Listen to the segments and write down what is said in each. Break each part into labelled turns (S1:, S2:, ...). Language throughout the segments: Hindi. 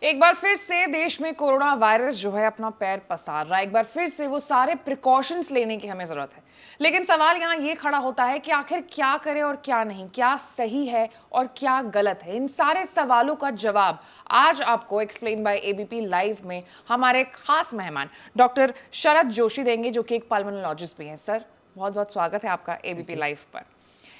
S1: एक बार फिर से देश में कोरोना वायरस जो है अपना पैर पसार रहा है। एक बार फिर से वो सारे प्रिकॉशंस लेने की हमें जरूरत है। लेकिन सवाल यहाँ ये खड़ा होता है कि आखिर क्या करें और क्या नहीं, क्या सही है और क्या गलत है। इन सारे सवालों का जवाब आज आपको एक्सप्लेन बाय एबीपी लाइव में हमारे खास मेहमान डॉक्टर शरद जोशी देंगे, जो कि एक पल्मोनोलॉजिस्ट भी हैं। सर, बहुत बहुत स्वागत है आपका एबीपी लाइव पर।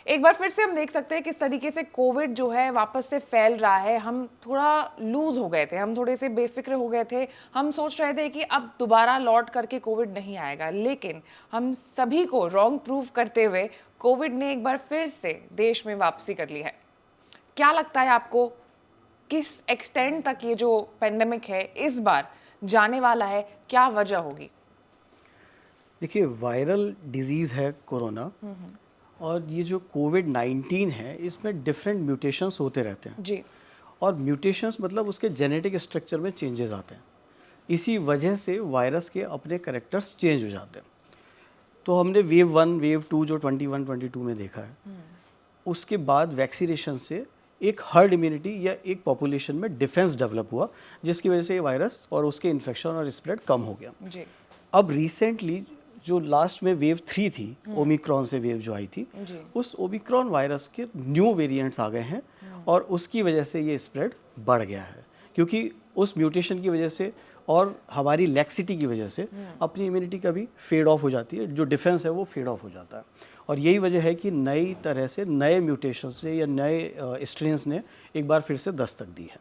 S1: एक बार फिर से हम देख सकते हैं किस तरीके से कोविड जो है वापस से फैल रहा है। हम थोड़ा लूज हो गए थे, हम थोड़े से बेफिक्र हो गए थे। हम सोच रहे थे कि अब दोबारा लौट करके कोविड नहीं आएगा, लेकिन हम सभी को रॉन्ग प्रूव करते हुए कोविड ने एक बार फिर से देश में वापसी कर ली है। क्या लगता है आपको, किस एक्सटेंड तक ये जो पेंडेमिक है इस बार जाने वाला है, क्या वजह होगी?
S2: देखिए, वायरल डिजीज़ है कोरोना। और ये जो कोविड-19 है, इसमें डिफरेंट म्यूटेशंस होते रहते हैं।
S1: जी।
S2: और म्यूटेशंस मतलब उसके जेनेटिक स्ट्रक्चर में चेंजेस आते हैं। इसी वजह से वायरस के अपने कैरेक्टर्स चेंज हो जाते हैं। तो हमने वेव 1 वेव 2 जो 21-22 में देखा है, उसके बाद वैक्सीनेशन से एक हर्ड इम्यूनिटी या एक पॉपुलेशन में डिफेंस डेवलप हुआ, जिसकी वजह से ये वायरस और उसके इन्फेक्शन और स्प्रेड कम हो गया।
S1: जी।
S2: अब रिसेंटली जो लास्ट में वेव 3 थी, ओमिक्रॉन से वेव जो आई थी,
S1: जी।
S2: उस ओमिक्रॉन वायरस के न्यू वेरिएंट्स आ गए हैं और उसकी वजह से ये स्प्रेड बढ़ गया है। क्योंकि उस म्यूटेशन की वजह से और हमारी लैक्सिटी की वजह से अपनी इम्यूनिटी का भी फेड ऑफ हो जाती है, जो डिफेंस है वो फेड ऑफ हो जाता है। और यही वजह है कि नई तरह से नए म्यूटेशंस ने या नए स्ट्रेन्स ने एक बार फिर से दस्तक दी है।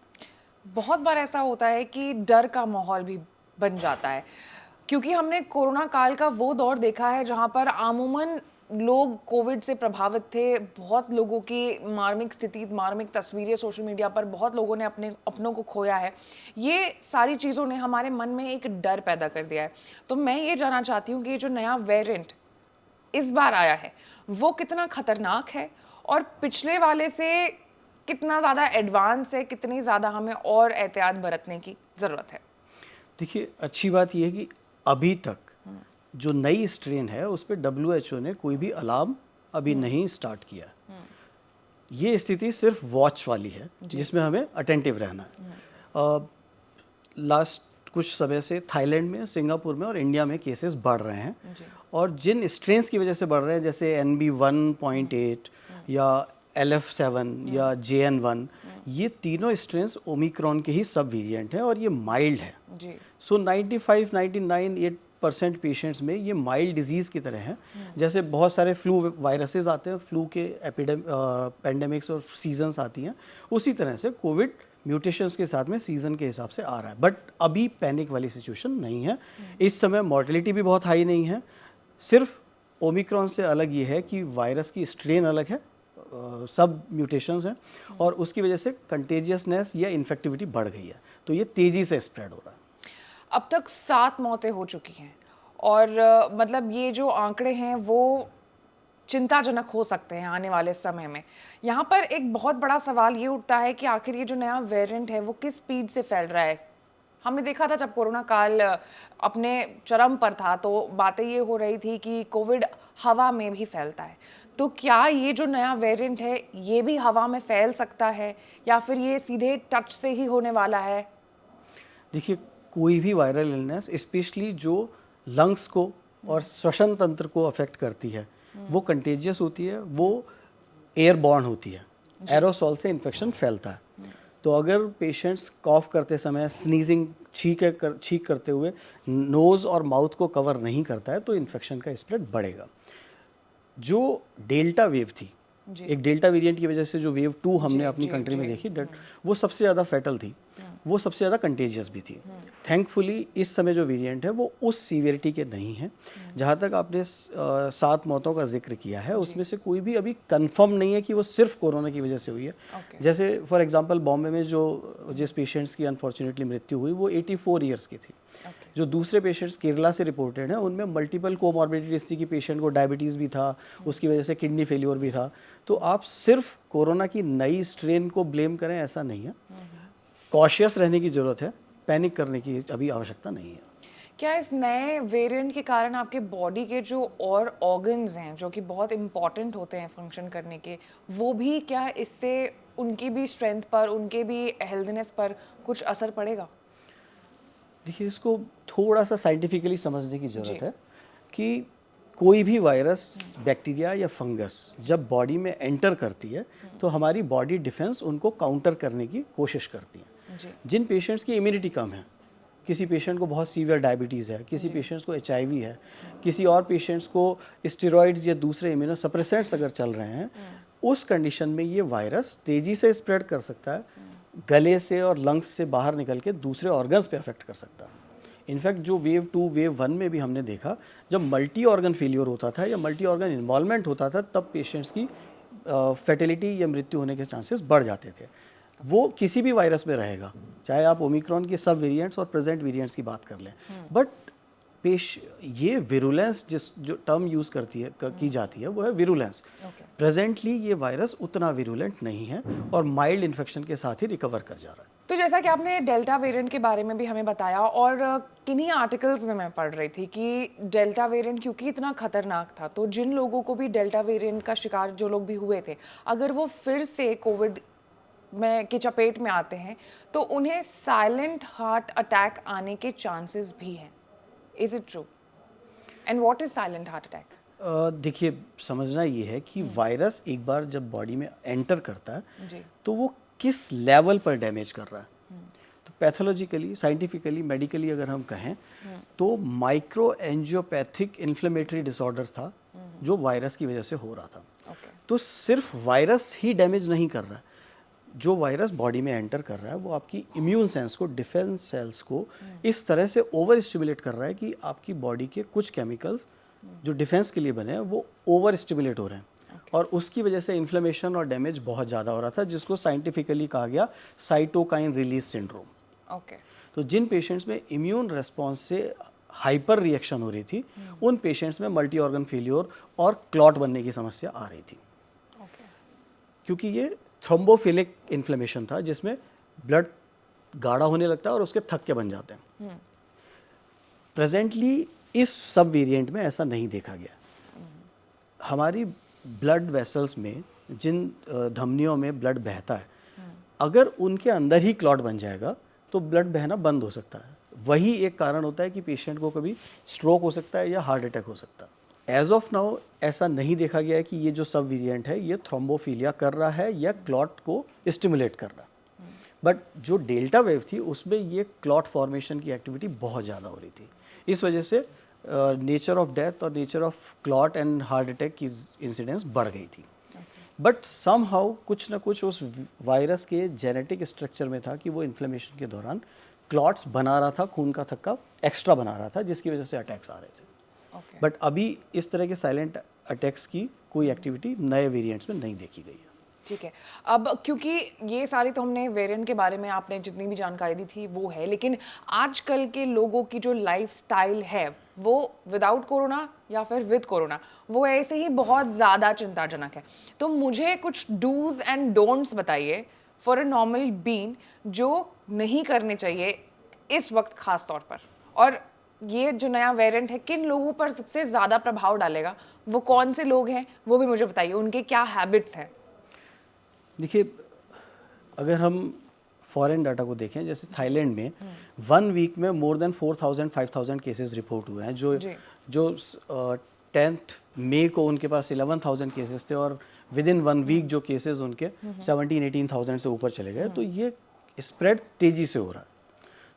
S1: बहुत बार ऐसा होता है कि डर का माहौल भी बन जाता है, क्योंकि हमने कोरोना काल का वो दौर देखा है जहां पर आमूमन लोग कोविड से प्रभावित थे। बहुत लोगों की मार्मिक स्थिति, मार्मिक तस्वीरें सोशल मीडिया पर, बहुत लोगों ने अपने अपनों को खोया है। ये सारी चीज़ों ने हमारे मन में एक डर पैदा कर दिया है। तो मैं ये जानना चाहती हूँ कि ये जो नया वेरिएंट इस बार आया है वो कितना खतरनाक है और पिछले वाले से कितना ज़्यादा एडवांस है, कितनी ज़्यादा हमें और एहतियात बरतने की ज़रूरत है?
S2: देखिए, अच्छी बात यह है कि अभी तक जो नई स्ट्रेन है उस पर WHO ने कोई भी अलार्म अभी नहीं स्टार्ट किया। ये स्थिति सिर्फ वॉच वाली है, जिसमें हमें अटेंटिव रहना है। लास्ट कुछ समय से थाईलैंड में, सिंगापुर में और इंडिया में केसेस बढ़ रहे हैं। और जिन स्ट्रेन्स की वजह से बढ़ रहे हैं, जैसे NB1.8 या LF7 या JN1, ये तीनों स्ट्रेन्स ओमिक्रॉन के ही सब वेरिएंट हैं और ये माइल्ड है। सो 95-99-8% पेशेंट्स में ये माइल्ड डिजीज़ की तरह हैं। जैसे बहुत सारे फ्लू वायरसेस आते हैं, फ्लू के पेंडेमिक्स और सीजन्स आती हैं, उसी तरह से कोविड म्यूटेशंस के साथ में सीज़न के हिसाब से आ रहा है। बट अभी पैनिक वाली सिचुएशन नहीं है। इस समय मॉर्टेलिटी भी बहुत हाई नहीं है। सिर्फ ओमिक्रॉन से अलग ये है कि वायरस की स्ट्रेन अलग है, सब म्यूटेशंस हैं और उसकी वजह से कंटेजियसनेस या इन्फेक्टिविटी बढ़ गई है, तो ये तेज़ी से स्प्रेड हो रहा है।
S1: अब तक 7 मौतें हो चुकी हैं और मतलब ये जो आंकड़े हैं वो चिंताजनक हो सकते हैं आने वाले समय में। यहाँ पर एक बहुत बड़ा सवाल ये उठता है कि आखिर ये जो नया वेरिएंट है वो किस स्पीड से फैल रहा है। हमने देखा था जब कोरोना काल अपने चरम पर था तो बातें ये हो रही थी कि कोविड हवा में भी फैलता है। तो क्या ये जो नया वेरिएंट है ये भी हवा में फैल सकता है या फिर ये सीधे टच से ही होने वाला है?
S2: देखिए, कोई भी वायरल इलनेस स्पेशली जो लंग्स को और श्वसन तंत्र को अफेक्ट करती है, वो कंटेजियस होती है, वो एयरबॉर्न होती है। एरोसॉल से इन्फेक्शन फैलता है। तो अगर पेशेंट्स कॉफ करते समय, स्नीजिंग, छींक करते हुए नोज़ और माउथ को कवर नहीं करता है, तो इन्फेक्शन का स्प्रेड बढ़ेगा। जो डेल्टा वेव थी, एक डेल्टा वेरिएंट की वजह से जो वेव 2 हमने अपनी कंट्री में देखी, वो सबसे ज़्यादा फैटल थी, वो सबसे ज़्यादा कंटेजियस भी थी। थैंकफुली इस समय जो वेरिएंट है वो उस सीवियरिटी के नहीं है। जहाँ तक आपने 7 मौतों का जिक्र किया है, उसमें से कोई भी अभी कंफर्म नहीं है कि वो सिर्फ कोरोना की वजह से हुई है। जैसे फॉर एग्जांपल बॉम्बे में जिस पेशेंट्स की अनफॉर्चुनेटली मृत्यु हुई वो 84 ईयर्स की थी। जो दूसरे पेशेंट्स केरला से रिपोर्टेड हैं, उनमें मल्टीपल कोमॉर्बिडिटीज थी कि पेशेंट को डायबिटीज़ भी था, उसकी वजह से किडनी फेल्योर भी था। तो आप सिर्फ कोरोना की नई स्ट्रेन को ब्लेम करें, ऐसा नहीं है। कॉशियस रहने की ज़रूरत है, पैनिक करने की अभी आवश्यकता नहीं है।
S1: क्या इस नए वेरिएंट के कारण आपके बॉडी के जो और ऑर्गन्स हैं जो कि बहुत इंपॉर्टेंट होते हैं फंक्शन करने के, वो भी क्या इससे उनकी भी स्ट्रेंथ पर, उनके भी हेल्दीनेस पर कुछ असर पड़ेगा?
S2: देखिए, इसको थोड़ा सा साइंटिफिकली समझने की
S1: जी।
S2: ज़रूरत है कि कोई भी वायरस, बैक्टीरिया या फंगस जब बॉडी में एंटर करती है तो हमारी बॉडी डिफेंस उनको काउंटर करने की कोशिश करती है।
S1: जी।
S2: जिन पेशेंट्स की इम्यूनिटी कम है, किसी पेशेंट को बहुत सीवियर डायबिटीज़ है, किसी पेशेंट्स को एचआईवी है, किसी और पेशेंट्स को स्टेरॉइड्स या दूसरे इम्यूनोसप्रेसेंट्स अगर चल रहे हैं, उस कंडीशन में ये वायरस तेज़ी से स्प्रेड कर सकता है, गले से और लंग्स से बाहर निकल के दूसरे ऑर्गन्स पे अफेक्ट कर सकता है। इनफैक्ट जो वेव 2, वेव 1 में भी हमने देखा, जब मल्टी ऑर्गन फेलियर होता था या मल्टी ऑर्गन इन्वॉल्वमेंट होता था, तब पेशेंट्स की फर्टिलिटी या मृत्यु होने के चांसेस बढ़ जाते थे। वो किसी भी वायरस में रहेगा, चाहे आप ओमिक्रॉन के सब वेरिएंट्स और प्रेजेंट वेरिएंट्स की बात कर लें, बट ये विरुलेंस जो टर्म यूज़ की जाती है वो है विरुलेंस। प्रेजेंटली ये वायरस उतना विरुलेंट नहीं है और माइल्ड इन्फेक्शन के साथ ही रिकवर कर जा रहा है।
S1: तो जैसा कि आपने डेल्टा वेरिएंट के बारे में भी हमें बताया, और किन्हीं आर्टिकल्स में मैं पढ़ रही थी कि डेल्टा वेरिएंट क्योंकि इतना खतरनाक था, तो जिन लोगों को भी डेल्टा वेरिएंट का शिकार जो लोग भी हुए थे, अगर वो फिर से कोविड में की चपेट में आते हैं तो उन्हें साइलेंट हार्ट अटैक आने के चांसेस भी हैं। Is it true? And what is silent heart attack?
S2: देखिए, समझना ये है कि वायरस एक बार जब बॉडी में एंटर करता है
S1: जी।
S2: तो वो किस लेवल पर डैमेज कर रहा है। तो पैथोलॉजिकली, साइंटिफिकली, मेडिकली अगर हम कहें तो माइक्रो एंजियोपैथिक इन्फ्लेमेटरी डिसऑर्डर था जो वायरस की वजह से हो रहा था।
S1: ओके।
S2: तो सिर्फ वायरस ही डैमेज नहीं कर रहा है, जो वायरस बॉडी में एंटर कर रहा है वो आपकी इम्यून सेंस को, डिफेंस सेल्स को इस तरह से ओवर स्टिमुलेट कर रहा है कि आपकी बॉडी के कुछ केमिकल्स जो डिफेंस के लिए बने हैं वो ओवर स्टिमुलेट हो रहे हैं, और उसकी वजह से इन्फ्लेमेशन और डैमेज बहुत ज़्यादा हो रहा था, जिसको साइंटिफिकली कहा गया साइटोकाइन रिलीज सिंड्रोम।
S1: ओके।
S2: तो जिन पेशेंट्स में इम्यून रेस्पॉन्स से हाइपर रिएक्शन हो रही थी, उन पेशेंट्स में मल्टी ऑर्गन फेलियर और क्लॉट बनने की समस्या आ रही थी,
S1: ओके।
S2: क्योंकि ये थ्रोम्बोफिलिक इन्फ्लेमेशन था जिसमें ब्लड गाढ़ा होने लगता है और उसके थक्के बन जाते हैं। प्रेजेंटली इस सब वेरिएंट में ऐसा नहीं देखा गया। हमारी ब्लड वेसल्स में जिन धमनियों में ब्लड बहता है, अगर उनके अंदर ही क्लॉट बन जाएगा तो ब्लड बहना बंद हो सकता है। वही एक कारण होता है कि पेशेंट को कभी स्ट्रोक हो सकता है या हार्ट अटैक हो सकता है। एज ऑफ नाउ ऐसा नहीं देखा गया है कि ये जो सब वेरिएंट है ये थ्रोम्बोफिलिया कर रहा है या क्लॉट को स्टिमुलेट कर रहा है। बट जो डेल्टा वेव थी उसमें ये क्लॉट फॉर्मेशन की एक्टिविटी बहुत ज़्यादा हो रही थी, इस वजह से नेचर ऑफ डेथ और nature of clot and heart attack की इंसिडेंस बढ़ गई थी। बट सम हाउ कुछ ना कुछ उस वायरस के जेनेटिक स्ट्रक्चर में था कि वो इन्फ्लेमेशन के दौरान क्लॉट्स बना रहा था, खून का थक्का एक्स्ट्रा बना रहा था, जिसकी वजह से अटैक्स आ रहे थे।
S1: ओके।
S2: बट अभी इस तरह के साइलेंट अटैक्स की कोई एक्टिविटी नए वेरिएंट्स में नहीं देखी गई है।
S1: ठीक है। अब क्योंकि ये सारी तो हमने वेरिएंट के बारे में आपने जितनी भी जानकारी दी थी वो है, लेकिन आजकल के लोगों की जो लाइफस्टाइल है वो विदाउट कोरोना या फिर विद कोरोना वो ऐसे ही बहुत ज़्यादा चिंताजनक है। तो मुझे कुछ डूज एंड डोंट्स बताइए फॉर अ नॉर्मल बीइंग जो नहीं करने चाहिए इस वक्त खास तौर पर, और ये जो नया वेरिएंट है किन लोगों पर सबसे ज़्यादा प्रभाव डालेगा, वो कौन से लोग हैं वो भी मुझे बताइए, उनके क्या हैबिट्स हैं।
S2: देखिए, अगर हम फॉरेन डाटा को देखें, जैसे थाईलैंड में 1 वीक में मोर देन 4000 5000 केसेस रिपोर्ट हुए हैं। जो 10th मई को उनके पास 11,000 केसेस थे और विद इन 1 वीक जो केसेस उनके 17-18,000 से ऊपर चले गए। तो ये स्प्रेड तेज़ी से हो रहा है।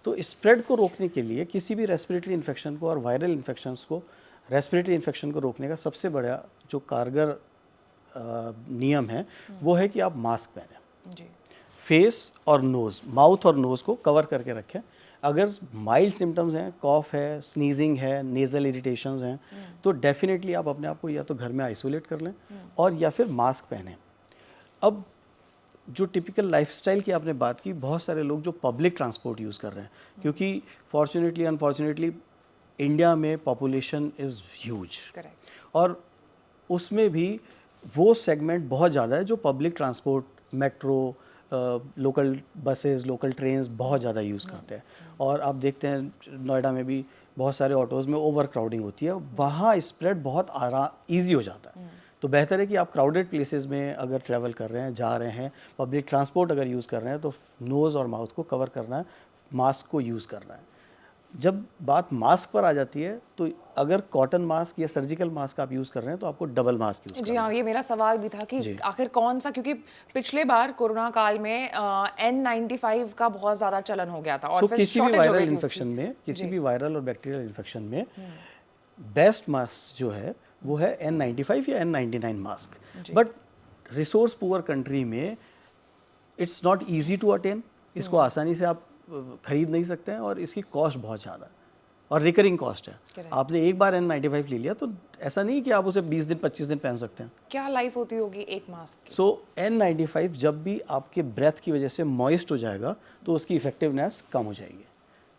S2: तो स्प्रेड को रोकने के लिए किसी भी रेस्पिरेटरी इन्फेक्शन को और वायरल इन्फेक्शंस को, रेस्पिरेटरी इन्फेक्शन को रोकने का सबसे बड़ा जो कारगर नियम है वो है कि आप मास्क पहनें।
S1: जी।
S2: फेस और नोज़, माउथ और नोज़ को कवर करके रखें। अगर माइल्ड सिम्टम्स हैं, कॉफ है, स्नीजिंग है, नेज़ल इरिटेशंस हैं, तो डेफिनेटली आप अपने आप को या तो घर में आइसोलेट कर लें और या फिर मास्क पहनें। अब जो टिपिकल लाइफस्टाइल की आपने बात की, बहुत सारे लोग जो पब्लिक ट्रांसपोर्ट यूज़ कर रहे हैं, क्योंकि फॉर्चुनेटली अनफॉर्चुनेटली इंडिया में पॉपुलेशन इज़ ह्यूज,
S1: करेक्ट।
S2: और उसमें भी वो सेगमेंट बहुत ज़्यादा है जो public transport, metro, local buses, local trains बहुत ज़्यादा यूज़ करते हैं। और आप देखते हैं नोएडा में भी बहुत सारे ऑटोज़ में ओवर क्राउडिंग होती है, वहाँ स्प्रेड बहुत ईजी हो जाता है। तो बेहतर है कि आप क्राउडेड प्लेसेस में अगर ट्रैवल कर रहे हैं, जा रहे हैं, पब्लिक ट्रांसपोर्ट अगर यूज़ कर रहे हैं, तो नोज़ और माउथ को कवर करना है, मास्क को यूज़ करना है। जब बात मास्क पर आ जाती है, तो अगर कॉटन मास्क या सर्जिकल मास्क आप यूज़ कर रहे हैं तो आपको डबल मास्क यूज़
S1: जी हाँ, ये मेरा सवाल भी था कि आखिर कौन सा, क्योंकि पिछले बार कोरोना काल में N95 का बहुत ज़्यादा चलन हो गया था और
S2: सो
S1: फिर
S2: किसी भी
S1: शॉर्टेज हो
S2: वायरल
S1: गई थी
S2: इन्फेक्शन
S1: उसकी।
S2: में, किसी भी वायरल और बैक्टीरियल इन्फेक्शन में बेस्ट मास्क जो है वो है N95 या N99 mask. But resource poor country में it's not easy to attain, इसको आसानी से आप खरीद नहीं सकते हैं और इसकी कॉस्ट बहुत ज़्यादा है और रिकरिंग कॉस्ट है।
S1: Correct.
S2: आपने एक बार N95 ले लिया तो ऐसा नहीं कि आप उसे 20 दिन 25 दिन पहन सकते हैं।
S1: क्या लाइफ होती होगी एक मास्क की?
S2: सो N95 जब भी आपके ब्रेथ की वजह से मॉइस्ट हो जाएगा तो उसकी इफेक्टिवनेस कम हो जाएगी।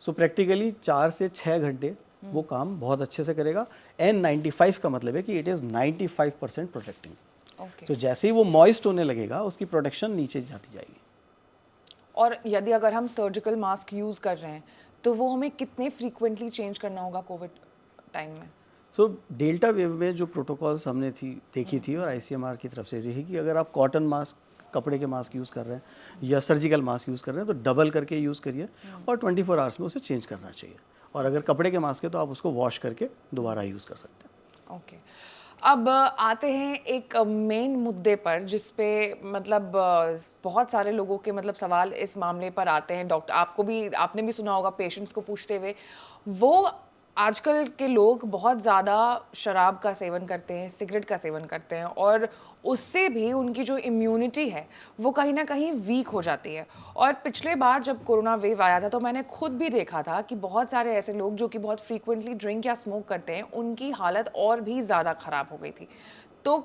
S2: सो प्रैक्टिकली 4 से 6 घंटे वो काम बहुत अच्छे से करेगा। N95 का मतलब है कि इट इज़ 95% प्रोटेक्टिंग।
S1: ओके।
S2: तो जैसे ही वो मॉइस्ट होने लगेगा उसकी प्रोटेक्शन नीचे जाती जाएगी।
S1: और यदि अगर हम सर्जिकल मास्क यूज़ कर रहे हैं तो वो हमें कितने फ्रीक्वेंटली चेंज करना होगा कोविड टाइम में?
S2: सो डेल्टा वेव में जो प्रोटोकॉल्स हमने देखी थी और ICMR की तरफ से रही कि अगर आप कॉटन मास्क, कपड़े के मास्क यूज़ कर रहे हैं या सर्जिकल मास्क यूज़ कर रहे हैं तो डबल करके यूज़ करिए और 24 आवर्स में उसे चेंज करना चाहिए। और अगर कपड़े के मास्क है तो आप उसको वॉश करके दोबारा यूज़ कर सकते हैं।
S1: ओके। अब आते हैं एक मेन मुद्दे पर जिस पे मतलब बहुत सारे लोगों के मतलब सवाल इस मामले पर आते हैं। डॉक्टर, आपको भी, आपने भी सुना होगा पेशेंट्स को पूछते हुए, वो आजकल के लोग बहुत ज़्यादा शराब का सेवन करते हैं, सिगरेट का सेवन करते हैं और उससे भी उनकी जो इम्यूनिटी है वो कहीं ना कहीं वीक हो जाती है। और पिछले बार जब कोरोना वेव आया था तो मैंने खुद भी देखा था कि बहुत सारे ऐसे लोग जो कि बहुत फ्रीक्वेंटली ड्रिंक या स्मोक करते हैं, उनकी हालत और भी ज़्यादा ख़राब हो गई थी। तो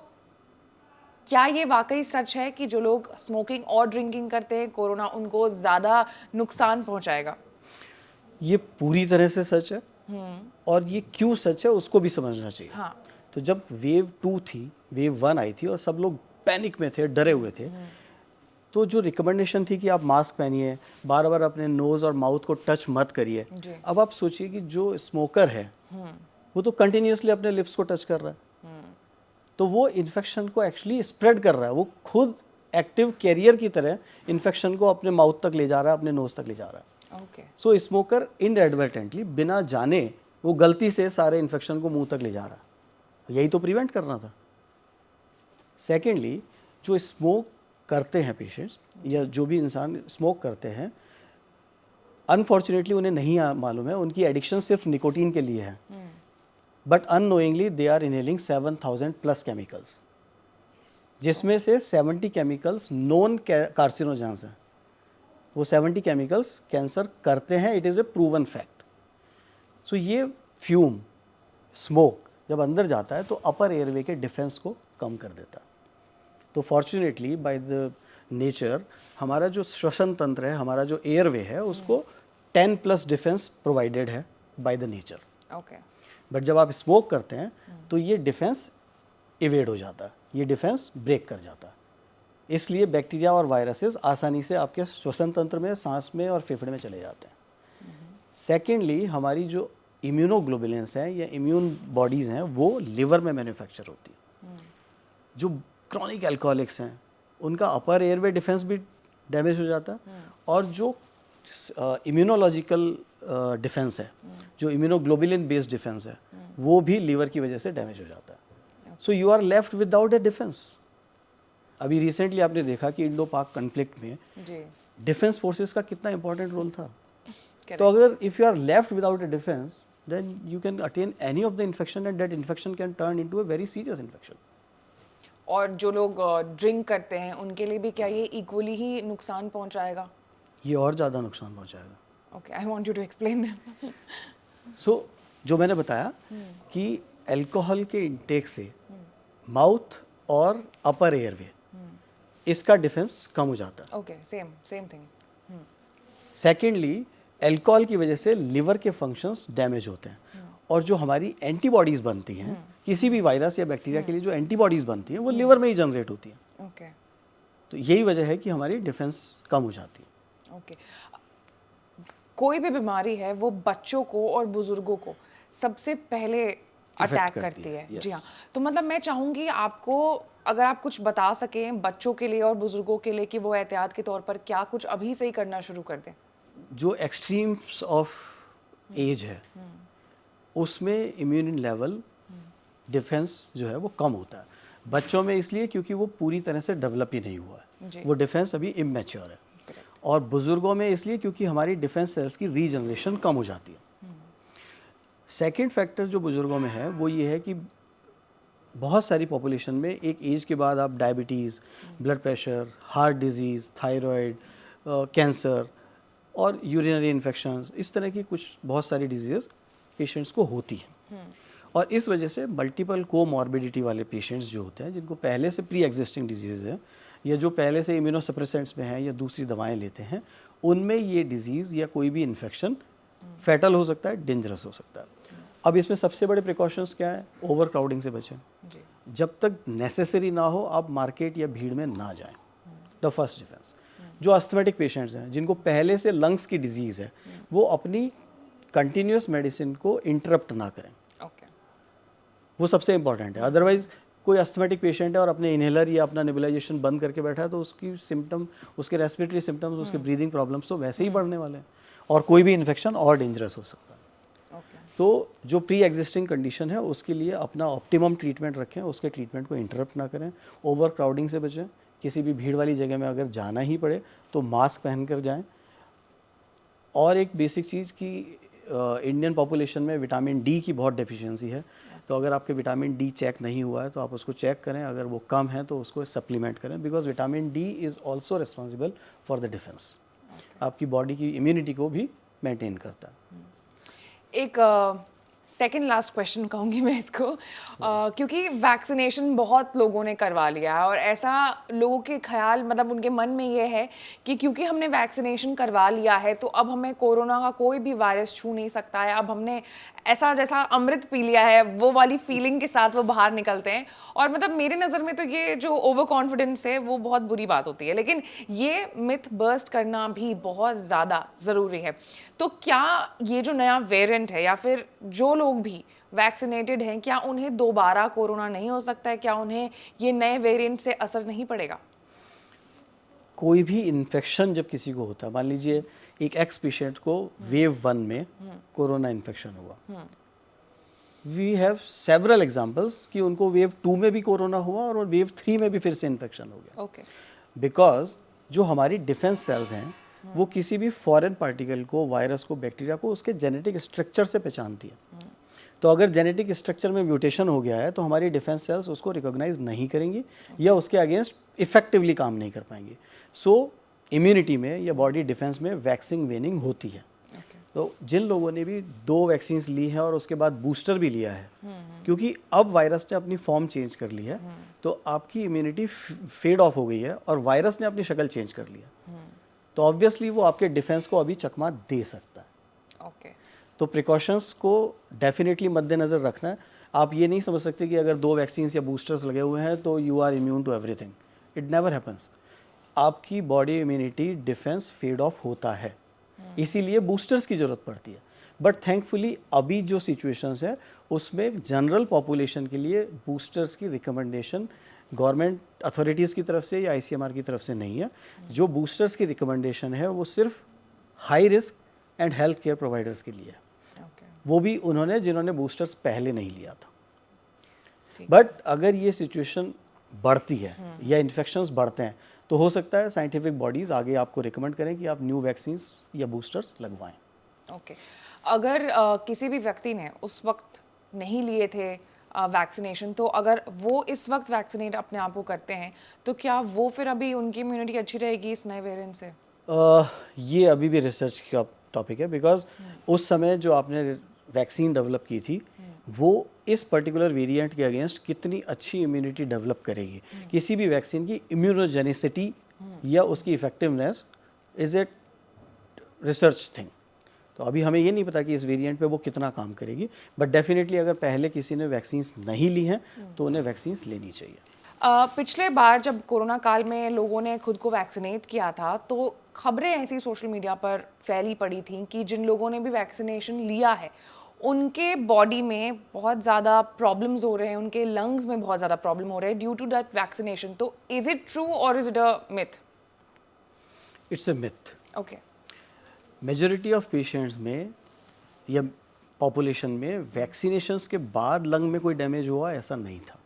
S1: क्या ये वाकई सच है कि जो लोग स्मोकिंग और ड्रिंकिंग करते हैं, कोरोना उनको ज़्यादा नुकसान पहुंचाएगा?
S2: ये पूरी तरह से सच है और ये क्यों सच है उसको भी समझना चाहिए।
S1: हाँ।
S2: तो जब वेव 2 थी, वेव 1 आई थी और सब लोग पैनिक में थे, डरे हुए थे, तो जो रिकमेंडेशन थी कि आप मास्क पहनिए, बार बार अपने नोज़ और माउथ को टच मत करिए।
S1: जी।
S2: अब आप सोचिए कि जो स्मोकर है वो तो कंटिन्यूसली अपने लिप्स को टच कर रहा है, तो वो इन्फेक्शन को एक्चुअली स्प्रेड कर रहा है। वो खुद एक्टिव कैरियर की तरह इन्फेक्शन को अपने माउथ तक ले जा रहा है, अपने नोज़ तक ले जा रहा है।
S1: ओके।
S2: सो स्मोकर इनएडवर्टेंटली, बिना जाने, वो गलती से सारे इन्फेक्शन को मुंह तक ले जा रहा है। यही तो प्रिवेंट करना था। सेकेंडली, जो स्मोक करते हैं पेशेंट्स या जो भी इंसान स्मोक करते हैं, अनफॉर्चुनेटली उन्हें नहीं मालूम है उनकी एडिक्शन सिर्फ निकोटीन के लिए है, but unknowingly they are inhaling 7000 plus chemicals, जिसमें से 70 केमिकल्स नॉन कार्सिनोजेंस हैं। वो 70 केमिकल्स कैंसर करते हैं, it is a proven fact. So ये फ्यूम, स्मोक जब अंदर जाता है तो अपर एयरवे के डिफेंस को कम कर देता है। तो फॉर्चुनेटली बाय द नेचर हमारा जो श्वसन तंत्र है, हमारा जो एयरवे है, उसको 10 प्लस डिफेंस प्रोवाइडेड है by the nature.
S1: Okay.
S2: But जब आप स्मोक करते हैं तो ये डिफेंस इवेड हो जाता है, ये डिफेंस ब्रेक कर जाता है। इसलिए बैक्टीरिया और वायरसेस आसानी से आपके श्वसन तंत्र में, सांस में और फेफड़े में चले जाते हैं। सेकेंडली, हमारी जो इम्यूनोग्लोबुलिन्स हैं या इम्यून बॉडीज़ हैं वो लिवर में मैन्युफैक्चर होती है। जो क्रॉनिक अल्कोहलिक्स हैं उनका अपर एयरवे डिफेंस भी डैमेज हो जाता है और जो इम्यूनोलॉजिकल डिफेंस है, जो इम्यूनोग्लोबुलिन बेस्ड डिफेंस है, वो भी लीवर की वजह से डैमेज हो जाता है। So you are left without a defence. अभी रिसेंटली आपने देखा कि इंडो पाक कॉन्फ्लिक्ट में डिफेंस फोर्सेस का कितना इंपॉर्टेंट रोल था। तो अगर if you are left without a defence, then you can attain any of the infection and that infection can turn into a very serious infection.
S1: और जो लोग ड्रिंक करते हैं उनके लिए भी क्या ये इक्वली ही नुकसान पहुंचाएगा?
S2: ये और ज़्यादा नुकसान पहुंचाएगा।
S1: Okay, I want you to explain.
S2: So जो मैंने बताया कि अल्कोहल के इंटेक से माउथ और अपर एयरवे, इसका डिफेंस कम हो जाता है।
S1: Okay, same thing.
S2: Secondly, alcohol की वजह से लिवर के फंक्शंस डैमेज होते हैं और जो हमारी एंटीबॉडीज़ बनती हैं किसी भी वायरस या बैक्टीरिया के लिए, जो एंटीबॉडीज़ बनती हैं वो लिवर में ही जनरेट होती हैं।
S1: ओके।
S2: तो यही वजह है कि हमारी डिफेंस कम हो जाती है।
S1: ओके। कोई भी बीमारी है वो बच्चों को और बुजुर्गों को सबसे पहले अटैक
S2: करती
S1: करती
S2: है,
S1: है। जी हाँ।
S2: yes।
S1: तो मतलब मैं चाहूंगी आपको, अगर आप कुछ बता सकें बच्चों के लिए और बुजुर्गों के लिए कि वो एहतियात के तौर पर क्या कुछ अभी से ही करना शुरू कर दें।
S2: जो एक्सट्रीम्स ऑफ एज है उसमें इम्यून लेवल डिफेंस जो है वो कम होता है। बच्चों में इसलिए क्योंकि वो पूरी तरह से डेवलप ही नहीं हुआ
S1: जी।
S2: है, वो डिफेंस अभी इमेच्योर है।
S1: Correct।
S2: और बुजुर्गों में इसलिए क्योंकि हमारी डिफेंस सेल्स की रीजनरेशन कम हो जाती है। सेकेंड फैक्टर जो बुजुर्गों में है वो ये है कि बहुत सारी पॉपुलेशन में एक एज के बाद आप diabetes, blood pressure, heart disease, thyroid, cancer और यूरिनरी इन्फेक्शंस, इस तरह की कुछ बहुत सारी डिजीज़ पेशेंट्स को होती हैं। और इस वजह से मल्टीपल कोमॉर्बिडिटी वाले पेशेंट्स जो होते हैं, जिनको पहले से प्री एग्जिस्टिंग डिजीज़ है या जो पहले से इम्यूनोसप्रेसेंट्स में हैं या दूसरी दवाएं लेते हैं, उनमें ये डिजीज़ या कोई भी इन्फेक्शन फैटल हो सकता है, डेंजरस हो सकता है। अब इसमें सबसे बड़े प्रिकॉशंस क्या है? ओवर क्राउडिंग से बचें।
S1: जी।
S2: जब तक नेसेसरी ना हो आप मार्केट या भीड़ में ना जाएं। The first defence. जो अस्थमेटिक पेशेंट्स हैं जिनको पहले से लंग्स की डिजीज़ है, वो अपनी कंटिन्यूस मेडिसिन को इंटरप्ट ना करें,
S1: ओके।
S2: वो सबसे इंपॉर्टेंट है। अदरवाइज कोई अस्थमेटिक पेशेंट है और अपने इनहेलर या अपना नेबुलाइजेशन बंद करके बैठा है तो उसकी सिम्टम, उसके रेस्पिरेटरी सिम्टम्स, उसके ब्रीदिंग प्रॉब्लम्स तो वैसे ही बढ़ने वाले हैं और कोई भी इन्फेक्शन और डेंजरस हो सकता है।
S1: ओके।
S2: तो जो प्री एग्जिस्टिंग कंडीशन है उसके लिए अपना ऑप्टिमम ट्रीटमेंट रखें, उसके ट्रीटमेंट को इंटरप्ट ना करें, ओवर क्राउडिंग से बचें। किसी भी भीड़ वाली जगह में अगर जाना ही पड़े तो मास्क पहन कर जाएं। और एक बेसिक चीज़ कि इंडियन पॉपुलेशन में विटामिन डी की बहुत डेफिशिएंसी है, तो अगर आपके विटामिन डी चेक नहीं हुआ है तो आप उसको चेक करें, अगर वो कम है तो उसको सप्लीमेंट करें, because vitamin D is also responsible for the defence. आपकी बॉडी की इम्यूनिटी को भी मेंटेन करता है।
S1: एक सेकंड लास्ट क्वेश्चन कहूँगी मैं इसको, क्योंकि वैक्सीनेशन बहुत लोगों ने करवा लिया है और ऐसा लोगों के ख्याल, मतलब उनके मन में ये है कि क्योंकि हमने वैक्सीनेशन करवा लिया है तो अब हमें कोरोना का कोई भी वायरस छू नहीं सकता है। अब हमने ऐसा जैसा अमृत पी लिया है, वो वाली फीलिंग के साथ वो बाहर निकलते हैं। और मतलब मेरे नज़र में तो ये जो ओवर कॉन्फिडेंस है वो बहुत बुरी बात होती है, लेकिन ये मिथ बर्स्ट करना भी बहुत ज़्यादा ज़रूरी है। तो क्या ये जो नया वेरिएंट है या फिर जो लोग भी वैक्सीनेटेड हैं, क्या उन्हें दोबारा कोरोना नहीं हो सकता है? क्या उन्हें ये नए वेरिएंट से असर नहीं पड़ेगा?
S2: कोई भी इन्फेक्शन जब किसी को होता है, मान लीजिए एक एक्स पेशेंट को वेव 1 में कोरोना इन्फेक्शन हुआ, वी हैव सेवरल एग्जांपल्स कि उनको वेव 2 में भी कोरोना हुआ और वेव 3 में भी फिर से इन्फेक्शन हो गया।
S1: ओके।
S2: बिकॉज जो हमारी डिफेंस सेल्स हैं वो किसी भी फॉरेन पार्टिकल को, वायरस को, बैक्टीरिया को उसके जेनेटिक स्ट्रक्चर से पहचानती है। तो अगर जेनेटिक स्ट्रक्चर में म्यूटेशन हो गया है तो हमारी डिफेंस सेल्स उसको रिकॉग्नाइज नहीं करेंगी या उसके अगेंस्ट इफेक्टिवली काम नहीं कर पाएंगे। सो इम्यूनिटी में या बॉडी डिफेंस में वैक्सीन वेनिंग होती है। तो जिन लोगों ने भी 2 वैक्सीन्स ली हैं और उसके बाद बूस्टर भी लिया है, क्योंकि अब वायरस ने अपनी फॉर्म चेंज कर ली है, तो आपकी इम्यूनिटी फेड ऑफ हो गई है और वायरस ने अपनी शक्ल चेंज कर लिया, तो ऑब्वियसली वो आपके डिफेंस को अभी चकमा दे सकता है।
S1: ओके।
S2: तो प्रिकॉशंस को डेफिनेटली मद्देनज़र रखना है। आप ये नहीं समझ सकते कि अगर 2 वैक्सीन्स या बूस्टर्स लगे हुए हैं तो you are immune to everything. It never happens. आपकी body immunity defence fed off होता है, इसीलिए बूस्टर्स की ज़रूरत पड़ती है। बट थैंकफुली अभी जो सिचुएशंस है उसमें जनरल पॉपुलेशन के लिए बूस्टर्स की रिकमेंडेशन गवर्नमेंट अथॉरिटीज़ की तरफ से या आईसीएमआर की तरफ से नहीं है। जो बूस्टर्स की रिकमेंडेशन है वो सिर्फ high risk and health care providers के लिए है।
S1: ओके।
S2: वो भी उन्होंने जिन्होंने बूस्टर्स पहले नहीं लिया था।
S1: ठीक।
S2: बट अगर ये सिचुएशन बढ़ती है या इन्फेक्शंस बढ़ते हैं तो हो सकता है साइंटिफिक बॉडीज़ आगे आपको रिकमेंड करें कि आप न्यू वैक्सीन्स या बूस्टर्स लगवाएं।
S1: ओके। अगर किसी भी व्यक्ति ने उस वक्त नहीं लिए थे वैक्सीनेशन, तो अगर वो इस वक्त वैक्सीनेट अपने आप को करते हैं तो क्या वो फिर अभी उनकी इम्यूनिटी अच्छी रहेगी इस नए वेरिएंट से?
S2: ये अभी भी रिसर्च का टॉपिक है, बिकॉज उस समय जो आपने वैक्सीन डेवलप की थी वो इस पर्टिकुलर वेरिएंट के अगेंस्ट कितनी अच्छी इम्यूनिटी डेवलप करेगी। किसी भी वैक्सीन की इम्यूनोजेनिसिटी या उसकी effectiveness is a research thing. तो अभी हमें ये नहीं पता कि इस वेरिएंट पे वो कितना काम करेगी, बट डेफिनेटली अगर पहले किसी ने वैक्सीन्स नहीं ली हैं तो उन्हें वैक्सीन्स लेनी चाहिए।
S1: पिछले बार जब कोरोना काल में लोगों ने खुद को वैक्सीनेट किया था तो खबरें ऐसी सोशल मीडिया पर फैली पड़ी थी कि जिन लोगों ने भी वैक्सीनेशन लिया है उनके बॉडी में बहुत ज़्यादा प्रॉब्लम्स हो रहे हैं, उनके लंग्स में बहुत ज़्यादा प्रॉब्लम हो रहे हैं ड्यू टू दैट वैक्सीनेशन. तो इज इट ट्रू और is it a myth?
S2: It's a myth.
S1: Okay.
S2: Majority of patients में या पॉपुलेशन में वैक्सीनेशंस के बाद लंग में कोई डैमेज हुआ ऐसा नहीं था.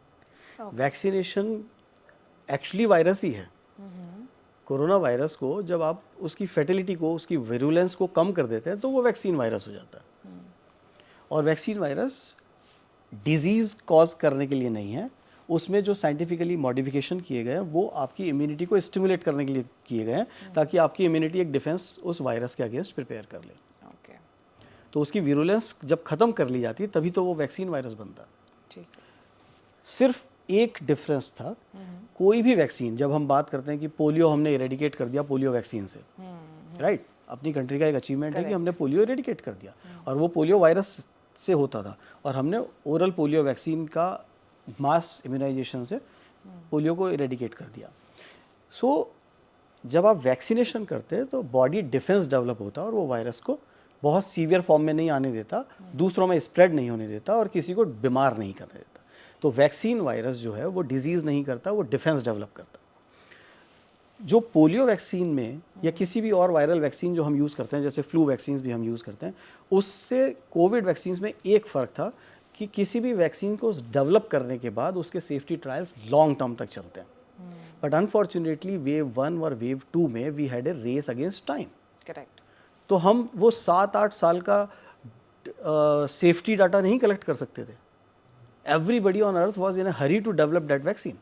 S2: वैक्सीनेशन एक्चुअली वायरस ही है. कोरोना वायरस को जब आप उसकी फैटिलिटी को, उसकी विरुलेंस को कम कर देते हैं तो वो वैक्सीन वायरस हो जाता है. और वैक्सीन वायरस डिजीज़ कॉज करने के लिए नहीं है. उसमें जो साइंटिफिकली मॉडिफिकेशन किए गए हैं वो आपकी इम्यूनिटी को स्टिमुलेट करने के लिए किए गए हैं ताकि आपकी इम्यूनिटी एक डिफेंस उस वायरस के अगेंस्ट प्रिपेयर कर ले.
S1: ओके.
S2: तो उसकी विरुलेंस जब ख़त्म कर ली जाती है तभी तो वो वैक्सीन वायरस बनता है.
S1: ठीक है.
S2: सिर्फ एक डिफरेंस था. कोई भी वैक्सीन, जब हम बात करते हैं कि पोलियो हमने इरेडिकेट कर दिया पोलियो वैक्सीन से, राइट, अपनी कंट्री का एक अचीवमेंट है कि हमने पोलियो इरेडिकेट कर दिया. और वो पोलियो वायरस से होता था और हमने ओरल पोलियो वैक्सीन का मास इम्यूनाइजेशन से पोलियो को इरेडिकेट कर दिया. सो जब आप वैक्सीनेशन करते हैं तो बॉडी डिफेंस डेवलप होता है और वो वायरस को बहुत सीवियर फॉर्म में नहीं आने देता, दूसरों में स्प्रेड नहीं होने देता और किसी को बीमार नहीं करने देता. तो वैक्सीन वायरस जो है वो डिजीज़ नहीं करता, वो डिफेंस डेवलप करता. जो पोलियो वैक्सीन में या किसी भी और वायरल वैक्सीन जो हम यूज़ करते हैं, जैसे फ्लू वैक्सीन भी हम यूज़ करते हैं, उससे कोविड वैक्सीन में एक फ़र्क था कि किसी भी वैक्सीन को डेवलप करने के बाद उसके सेफ्टी ट्रायल्स लॉन्ग टर्म तक चलते हैं. बट अनफॉर्चुनेटली वेव 1 और वेव 2 में we had a race against time.
S1: Correct.
S2: तो हम वो 7-8 साल का सेफ्टी डाटा नहीं कलेक्ट कर सकते थे. Everybody on earth was in a hurry to develop that vaccine.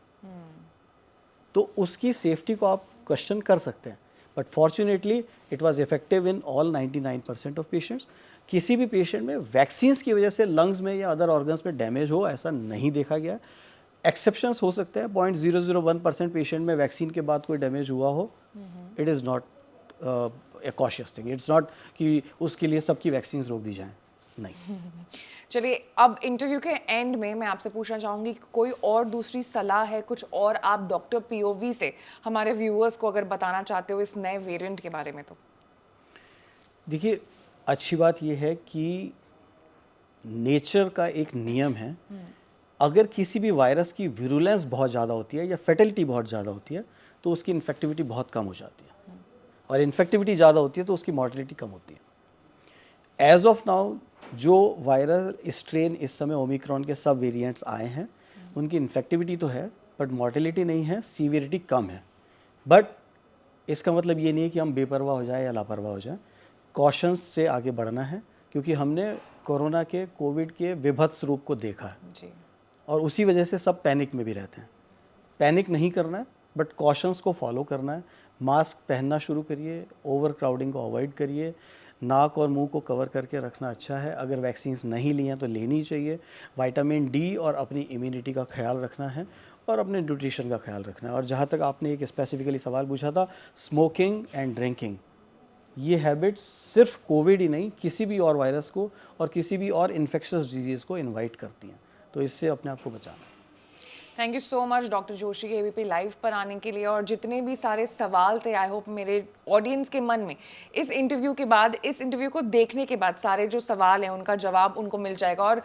S2: तो उसकी सेफ्टी को आप क्वेश्चन कर सकते हैं. But fortunately it was effective in all 99% of patients. किसी भी पेशेंट में वैक्सीन्स की वजह से लंग्स में या अदर ऑर्गन्स में डैमेज हो ऐसा नहीं देखा गया. एक्सेप्शंस हो सकते हैं. 0.001% पेशेंट में वैक्सीन के बाद कोई डैमेज हुआ हो. It is not a cautious thing. It's not कि उसके लिए सबकी वैक्सीन रोक दी जाएं. नहीं.
S1: चलिए, अब इंटरव्यू के एंड में मैं आपसे पूछना चाहूँगी कि कोई और दूसरी सलाह है, कुछ और आप डॉक्टर पीओवी से हमारे व्यूअर्स को अगर बताना चाहते हो इस नए वेरिएंट के बारे में? तो
S2: देखिए, अच्छी बात यह है कि नेचर का एक नियम है. अगर किसी भी वायरस की विरुलेंस बहुत ज़्यादा होती है या फैटिलिटी बहुत ज़्यादा होती है तो उसकी इन्फेक्टिविटी बहुत कम हो जाती है. और इन्फेक्टिविटी ज़्यादा होती है तो उसकी मॉर्टेलिटी कम होती है. एज ऑफ नाउ जो वायरल स्ट्रेन इस समय ओमिक्रॉन के सब वेरिएंट्स आए हैं उनकी इन्फेक्टिविटी तो है बट मॉर्टेलिटी नहीं है, सीवियरिटी कम है. बट इसका मतलब ये नहीं है कि हम बेपरवाह हो जाए या लापरवाह हो जाए. कॉशंस से आगे बढ़ना है क्योंकि हमने कोरोना के, कोविड के विभत्स रूप को देखा है
S1: जी.
S2: और उसी वजह से सब पैनिक में भी रहते हैं. पैनिक नहीं करना है बट कॉशंस को फॉलो करना है. मास्क पहनना शुरू करिए, ओवर क्राउडिंग को अवॉइड करिए, नाक और मुंह को कवर करके रखना अच्छा है. अगर वैक्सीन्स नहीं ली हैं तो लेनी चाहिए. विटामिन डी और अपनी इम्यूनिटी का ख्याल रखना है और अपने न्यूट्रिशन का ख्याल रखना है. और जहाँ तक आपने एक स्पेसिफिकली सवाल पूछा था, स्मोकिंग एंड ड्रिंकिंग, ये हैबिट्स सिर्फ कोविड ही नहीं किसी भी और वायरस को और किसी भी और इन्फेक्शस डिजीज़ को इन्वाइट करती हैं. तो इससे अपने आप को बचाना.
S1: Thank you so much doctor Joshi ABP live पर आने के लिए. और जितने भी सारे सवाल थे, आई होप मेरे ऑडियंस के मन में इस इंटरव्यू के बाद, इस इंटरव्यू को देखने के बाद सारे जो सवाल हैं उनका जवाब उनको मिल जाएगा. और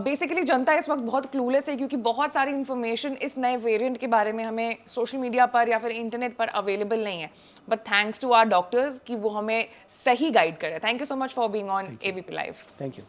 S1: बेसिकली जनता इस वक्त बहुत क्लूलेस है क्योंकि बहुत सारी इन्फॉर्मेशन इस नए वेरिएंट के बारे में हमें सोशल मीडिया पर या फिर इंटरनेट पर अवेलेबल नहीं है. But thanks to our doctors कि वो हमें सही गाइड करें. Thank you so much for being on ABP Live.
S2: Thank you.